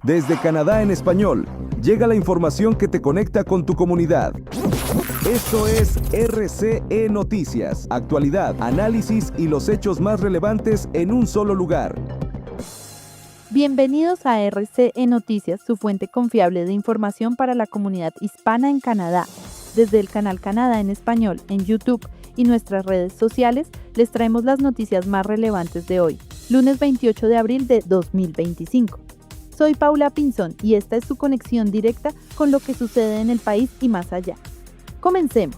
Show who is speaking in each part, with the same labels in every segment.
Speaker 1: Desde Canadá en español, llega la información que te conecta con tu comunidad. Esto es RCE Noticias, actualidad, análisis y los hechos más relevantes en un solo lugar.
Speaker 2: Bienvenidos a RCE Noticias, su fuente confiable de información para la comunidad hispana en Canadá. Desde el canal Canadá en español en YouTube y nuestras redes sociales, les traemos las noticias más relevantes de hoy, lunes 28 de abril de 2025. Soy Paula Pinzón y esta es su conexión directa con lo que sucede en el país y más allá. Comencemos.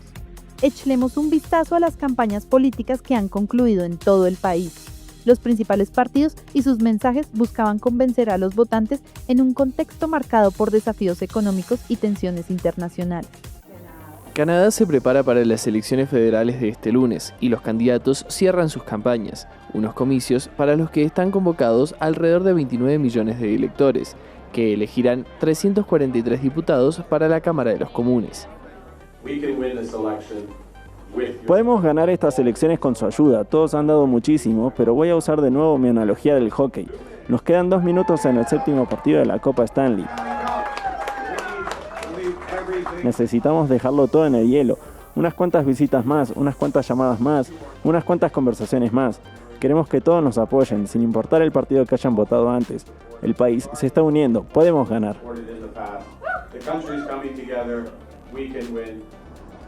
Speaker 2: Echemos un vistazo a las campañas políticas que han concluido en todo el país. Los principales partidos y sus mensajes buscaban convencer a los votantes en un contexto marcado por desafíos económicos y tensiones internacionales.
Speaker 3: Canadá se prepara para las elecciones federales de este lunes y los candidatos cierran sus campañas, unos comicios para los que están convocados alrededor de 29 millones de electores, que elegirán 343 diputados para la Cámara de los Comunes.
Speaker 4: Podemos ganar estas elecciones con su ayuda, todos han dado muchísimo, pero voy a usar de nuevo mi analogía del hockey. Nos quedan 2 minutos en el séptimo partido de la Copa Stanley. Necesitamos dejarlo todo en el hielo. Unas cuantas visitas más, unas cuantas llamadas más, unas cuantas conversaciones más. Queremos que todos nos apoyen, sin importar el partido que hayan votado antes. El país se está uniendo, podemos ganar.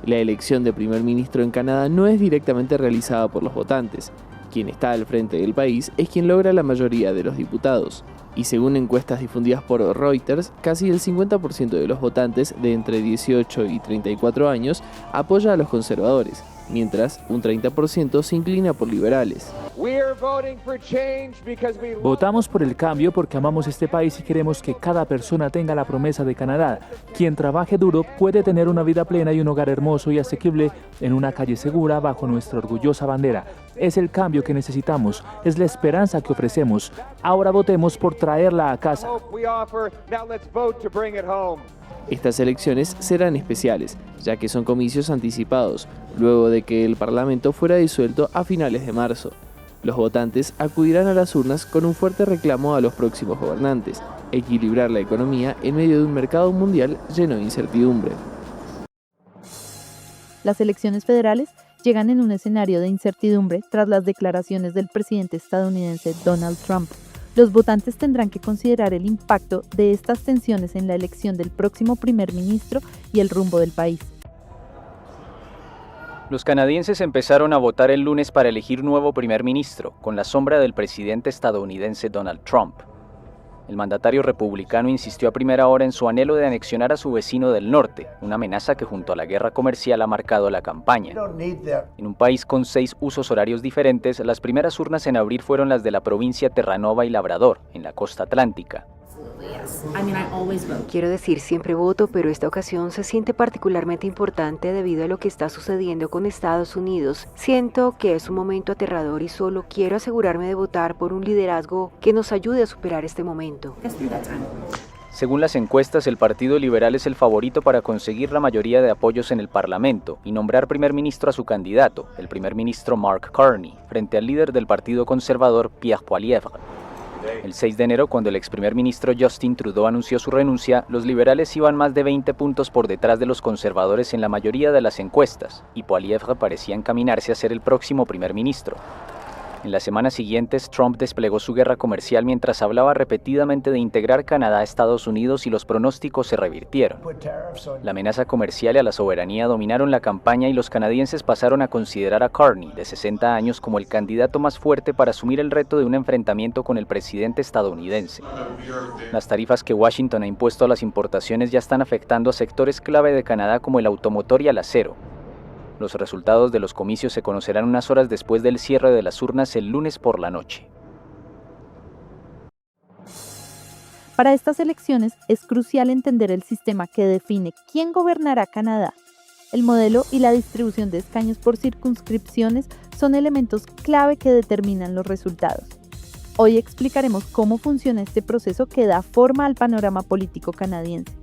Speaker 3: La elección de primer ministro en Canadá no es directamente realizada por los votantes. Quien está al frente del país es quien logra la mayoría de los diputados. Y según encuestas difundidas por Reuters, casi el 50% de los votantes de entre 18 y 34 años apoya a los conservadores, mientras un 30% se inclina por liberales.
Speaker 5: Votamos por el cambio porque amamos este país y queremos que cada persona tenga la promesa de Canadá. Quien trabaje duro puede tener una vida plena y un hogar hermoso y asequible en una calle segura bajo nuestra orgullosa bandera. Es el cambio que necesitamos, es la esperanza que ofrecemos. Ahora votemos por traerla a casa.
Speaker 3: Estas elecciones serán especiales, ya que son comicios anticipados, luego de que el Parlamento fuera disuelto a finales de marzo. Los votantes acudirán a las urnas con un fuerte reclamo a los próximos gobernantes, equilibrar la economía en medio de un mercado mundial lleno de incertidumbre.
Speaker 2: Las elecciones federales llegan en un escenario de incertidumbre tras las declaraciones del presidente estadounidense Donald Trump. Los votantes tendrán que considerar el impacto de estas tensiones en la elección del próximo primer ministro y el rumbo del país.
Speaker 6: Los canadienses empezaron a votar el lunes para elegir nuevo primer ministro, con la sombra del presidente estadounidense Donald Trump. El mandatario republicano insistió a primera hora en su anhelo de anexionar a su vecino del norte, una amenaza que junto a la guerra comercial ha marcado la campaña. En un país con 6 usos horarios diferentes, las primeras urnas en abrir fueron las de la provincia Terranova y Labrador, en la costa atlántica.
Speaker 7: Quiero decir, siempre voto, pero esta ocasión se siente particularmente importante debido a lo que está sucediendo con Estados Unidos. Siento que es un momento aterrador y solo quiero asegurarme de votar por un liderazgo que nos ayude a superar este momento.
Speaker 6: Según las encuestas, el Partido Liberal es el favorito para conseguir la mayoría de apoyos en el Parlamento y nombrar primer ministro a su candidato, el primer ministro Mark Carney, frente al líder del Partido Conservador Pierre Poilievre. El 6 de enero, cuando el ex primer ministro Justin Trudeau anunció su renuncia, los liberales iban más de 20 puntos por detrás de los conservadores en la mayoría de las encuestas, y Poilievre parecía encaminarse a ser el próximo primer ministro. En las semanas siguientes, Trump desplegó su guerra comercial mientras hablaba repetidamente de integrar Canadá a Estados Unidos y los pronósticos se revirtieron. La amenaza comercial y a la soberanía dominaron la campaña y los canadienses pasaron a considerar a Carney, de 60 años, como el candidato más fuerte para asumir el reto de un enfrentamiento con el presidente estadounidense. Las tarifas que Washington ha impuesto a las importaciones ya están afectando a sectores clave de Canadá como el automotor y el acero. Los resultados de los comicios se conocerán unas horas después del cierre de las urnas el lunes por la noche.
Speaker 2: Para estas elecciones es crucial entender el sistema que define quién gobernará Canadá. El modelo y la distribución de escaños por circunscripciones son elementos clave que determinan los resultados. Hoy explicaremos cómo funciona este proceso que da forma al panorama político canadiense.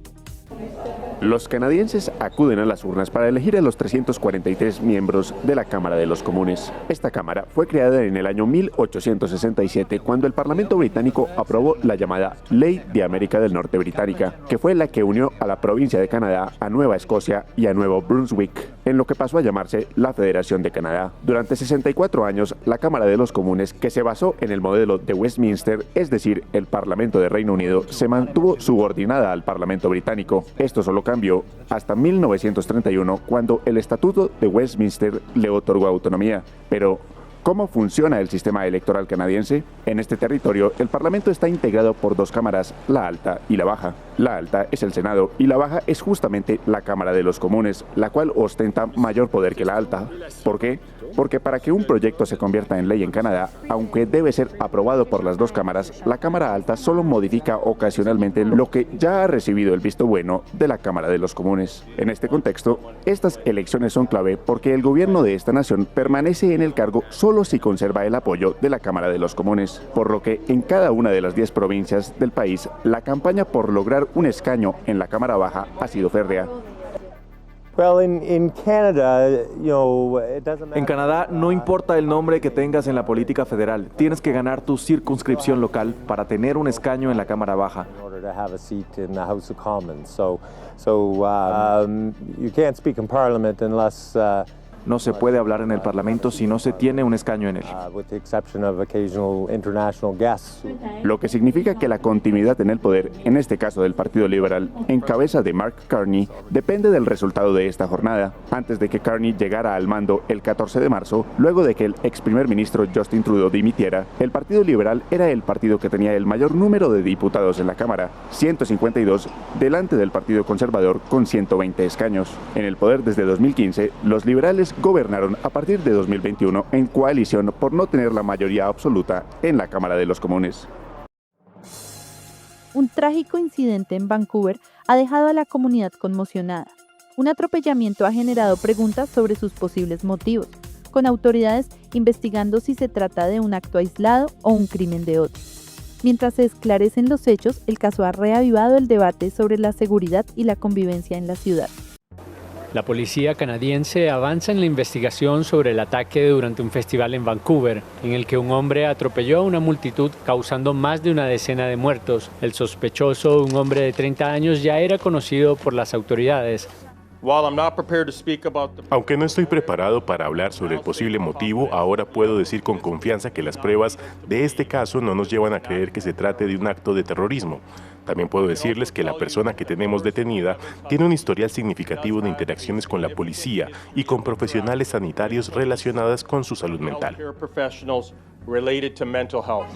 Speaker 8: Los canadienses acuden a las urnas para elegir a los 343 miembros de la Cámara de los Comunes. Esta Cámara fue creada en el año 1867 cuando el Parlamento británico aprobó la llamada Ley de América del Norte Británica, que fue la que unió a la provincia de Canadá a Nueva Escocia y a Nuevo Brunswick, en lo que pasó a llamarse la Federación de Canadá. Durante 64 años, la Cámara de los Comunes, que se basó en el modelo de Westminster, es decir, el Parlamento de Reino Unido, se mantuvo subordinada al Parlamento británico. Esto solo cambió hasta 1931, cuando el Estatuto de Westminster le otorgó autonomía. Pero, ¿cómo funciona el sistema electoral canadiense? En este territorio, el Parlamento está integrado por dos cámaras, la alta y la baja. La alta es el Senado y la baja es justamente la Cámara de los Comunes, la cual ostenta mayor poder que la alta. ¿Por qué? Porque para que un proyecto se convierta en ley en Canadá, aunque debe ser aprobado por las dos cámaras, la Cámara Alta solo modifica ocasionalmente lo que ya ha recibido el visto bueno de la Cámara de los Comunes. En este contexto, estas elecciones son clave porque el gobierno de esta nación permanece en el cargo solo si conserva el apoyo de la Cámara de los Comunes, por lo que en cada una de las 10 provincias del país, la campaña por lograr un escaño en la Cámara Baja ha sido férrea.
Speaker 9: En Canadá no importa el nombre que tengas en la política federal, tienes que ganar tu circunscripción local para tener un escaño en la Cámara Baja. No se puede hablar en el Parlamento si no se tiene un escaño en él.
Speaker 8: Lo que significa que la continuidad en el poder, en este caso del Partido Liberal, en cabeza de Mark Carney, depende del resultado de esta jornada. Antes de que Carney llegara al mando el 14 de marzo, luego de que el ex primer ministro Justin Trudeau dimitiera, el Partido Liberal era el partido que tenía el mayor número de diputados en la Cámara, 152, delante del Partido Conservador con 120 escaños. En el poder desde 2015, los liberales gobernaron a partir de 2021 en coalición por no tener la mayoría absoluta en la Cámara de los Comunes.
Speaker 2: Un trágico incidente en Vancouver ha dejado a la comunidad conmocionada. Un atropellamiento ha generado preguntas sobre sus posibles motivos, con autoridades investigando si se trata de un acto aislado o un crimen de odio. Mientras se esclarecen los hechos, el caso ha reavivado el debate sobre la seguridad y la convivencia en la ciudad.
Speaker 10: La policía canadiense avanza en la investigación sobre el ataque durante un festival en Vancouver, en el que un hombre atropelló a una multitud causando más de una decena de muertos. El sospechoso, un hombre de 30 años, ya era conocido por las autoridades.
Speaker 11: Aunque no estoy preparado para hablar sobre el posible motivo, ahora puedo decir con confianza que las pruebas de este caso no nos llevan a creer que se trate de un acto de terrorismo. También puedo decirles que la persona que tenemos detenida tiene un historial significativo de interacciones con la policía y con profesionales sanitarios relacionadas con su salud mental.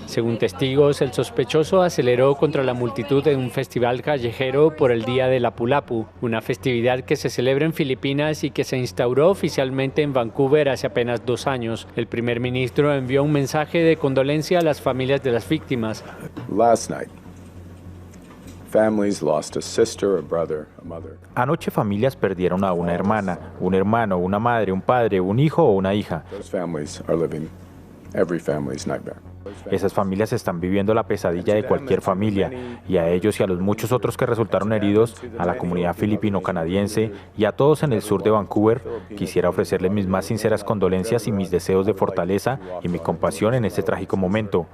Speaker 10: Según testigos, el sospechoso aceleró contra la multitud en un festival callejero por el Día de Lapu-Lapu, una festividad que se celebra en Filipinas y que se instauró oficialmente en Vancouver hace apenas 2 años. El primer ministro envió un mensaje de condolencia a las familias de las víctimas.
Speaker 12: Anoche familias perdieron a una hermana, un hermano, una madre, un padre, un hijo o una hija. Esas familias están viviendo la pesadilla de cualquier familia, y a ellos y a los muchos otros que resultaron heridos, a la comunidad filipino-canadiense y a todos en el sur de Vancouver, quisiera ofrecerles mis más sinceras condolencias y mis deseos de fortaleza y mi compasión en este trágico momento.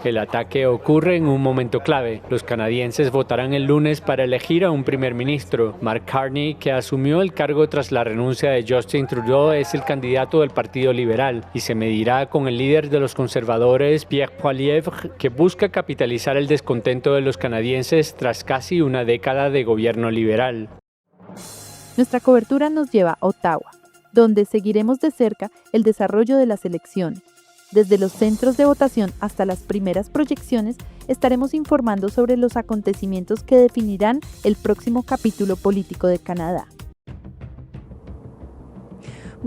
Speaker 10: El ataque ocurre en un momento clave. Los canadienses votarán el lunes para elegir a un primer ministro. Mark Carney, que asumió el cargo tras la renuncia de Justin Trudeau, es el candidato del Partido Liberal y se medirá con el líder de los conservadores, Pierre Poilievre, que busca capitalizar el descontento de los canadienses tras casi una década de gobierno liberal.
Speaker 2: Nuestra cobertura nos lleva a Ottawa, donde seguiremos de cerca el desarrollo de las elecciones. Desde los centros de votación hasta las primeras proyecciones, estaremos informando sobre los acontecimientos que definirán el próximo capítulo político de Canadá.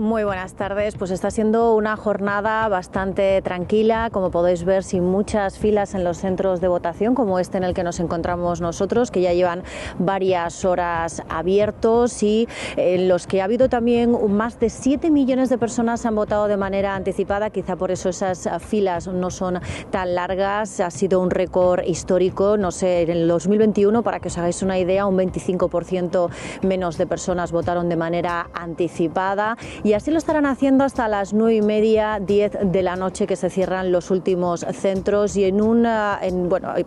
Speaker 13: Muy buenas tardes. Pues está siendo una jornada bastante tranquila, como podéis ver, sin muchas filas en los centros de votación, como este en el que nos encontramos nosotros, que ya llevan varias horas abiertos y en los que ha habido también más de 7 millones de personas han votado de manera anticipada. Quizá por eso esas filas no son tan largas. Ha sido un récord histórico. No sé, en el 2021, para que os hagáis una idea, un 25% menos de personas votaron de manera anticipada. Y así lo estarán haciendo hasta las 9:30, 10 de la noche, que se cierran los últimos centros, y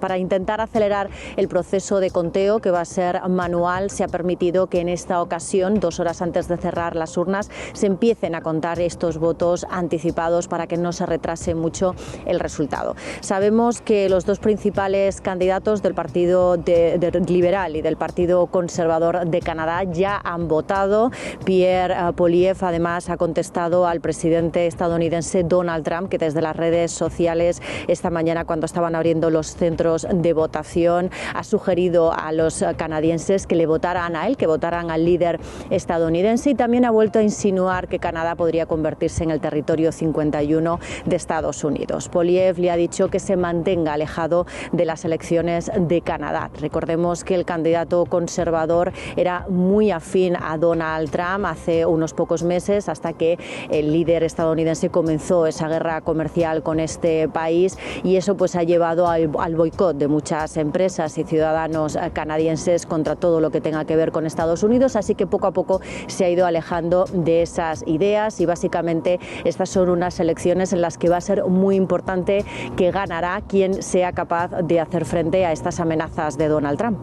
Speaker 13: para intentar acelerar el proceso de conteo, que va a ser manual, se ha permitido que en esta ocasión, 2 horas antes de cerrar las urnas, se empiecen a contar estos votos anticipados para que no se retrase mucho el resultado. Sabemos que los dos principales candidatos del Partido Liberal y del Partido Conservador de Canadá ya han votado. Pierre Poilievre además ha contestado al presidente estadounidense Donald Trump, que desde las redes sociales esta mañana, cuando estaban abriendo los centros de votación, ha sugerido a los canadienses que le votaran a él, que votaran al líder estadounidense, y también ha vuelto a insinuar que Canadá podría convertirse en el territorio 51 de Estados Unidos. Poilievre le ha dicho que se mantenga alejado de las elecciones de Canadá. Recordemos que el candidato conservador era muy afín a Donald Trump hace unos pocos meses, hasta que el líder estadounidense comenzó esa guerra comercial con este país, y eso pues ha llevado al boicot de muchas empresas y ciudadanos canadienses contra todo lo que tenga que ver con Estados Unidos. Así que poco a poco se ha ido alejando de esas ideas, y básicamente estas son unas elecciones en las que va a ser muy importante que ganará quien sea capaz de hacer frente a estas amenazas de Donald Trump.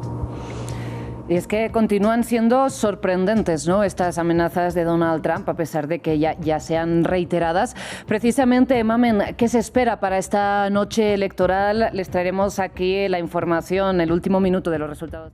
Speaker 14: Y es que continúan siendo sorprendentes, ¿no?, estas amenazas de Donald Trump, a pesar de que ya sean reiteradas. Precisamente, Mamen, ¿qué se espera para esta noche electoral? Les traeremos aquí la información, el último minuto de los resultados.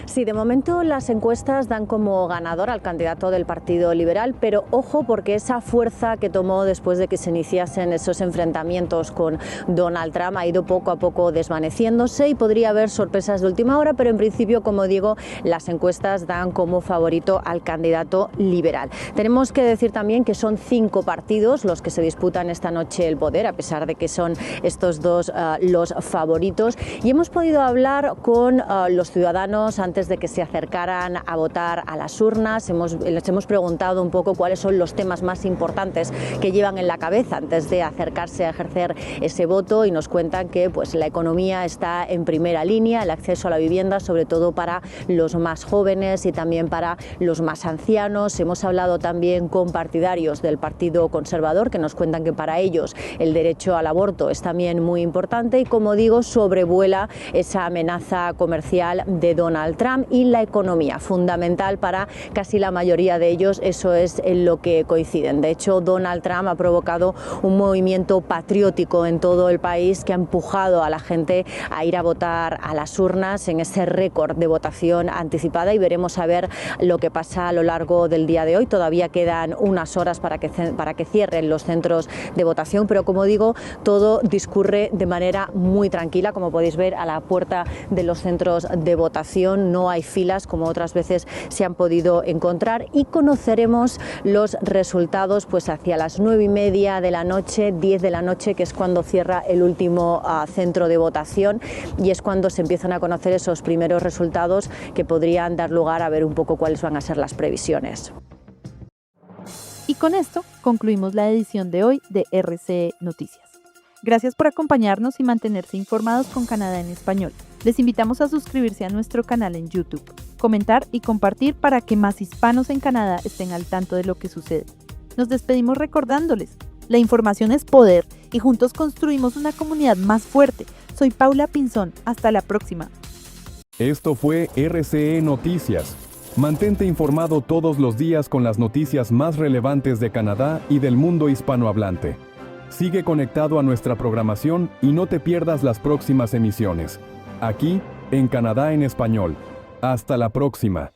Speaker 13: Sí, de momento las encuestas dan como ganador al candidato del Partido Liberal, pero ojo, porque esa fuerza que tomó después de que se iniciasen esos enfrentamientos con Donald Trump ha ido poco a poco desvaneciéndose, y podría haber sorpresas de última hora, pero en principio, como digo, las encuestas dan como favorito al candidato liberal. Tenemos que decir también que son 5 partidos los que se disputan esta noche el poder, a pesar de que son estos dos los favoritos, y hemos podido hablar con los ciudadanos antes de que se acercaran a votar a las urnas. Les hemos preguntado un poco cuáles son los temas más importantes que llevan en la cabeza antes de acercarse a ejercer ese voto, y nos cuentan que pues la economía está en primera línea, el acceso a la vivienda, sobre todo para los más jóvenes y también para los más ancianos. Hemos hablado también con partidarios del Partido Conservador, que nos cuentan que para ellos el derecho al aborto es también muy importante, y como digo, sobrevuela esa amenaza comercial de Donald Trump y la economía, fundamental para casi la mayoría de ellos. Eso es en lo que coinciden. De hecho, Donald Trump ha provocado un movimiento patriótico en todo el país que ha empujado a la gente a ir a votar a las urnas en ese récord de votación anticipada, y veremos a ver lo que pasa a lo largo del día de hoy. Todavía quedan unas horas para que cierren los centros de votación, pero como digo, todo discurre de manera muy tranquila. Como podéis ver, a la puerta de los centros de votación no hay filas como otras veces se han podido encontrar, y conoceremos los resultados pues hacia las 9:30 de la noche, 10 de la noche, que es cuando cierra el último centro de votación, y es cuando se empiezan a conocer esos primeros resultados que podrían dar lugar a ver un poco cuáles van a ser las previsiones.
Speaker 2: Y con esto concluimos la edición de hoy de RCE Noticias. Gracias por acompañarnos y mantenerse informados con Canadá en español. Les invitamos a suscribirse a nuestro canal en YouTube, comentar y compartir para que más hispanos en Canadá estén al tanto de lo que sucede. Nos despedimos recordándoles, la información es poder y juntos construimos una comunidad más fuerte. Soy Paula Pinzón, hasta la próxima.
Speaker 1: Esto fue RCE Noticias. Mantente informado todos los días con las noticias más relevantes de Canadá y del mundo hispanohablante. Sigue conectado a nuestra programación y no te pierdas las próximas emisiones. Aquí, en Canadá en español. Hasta la próxima.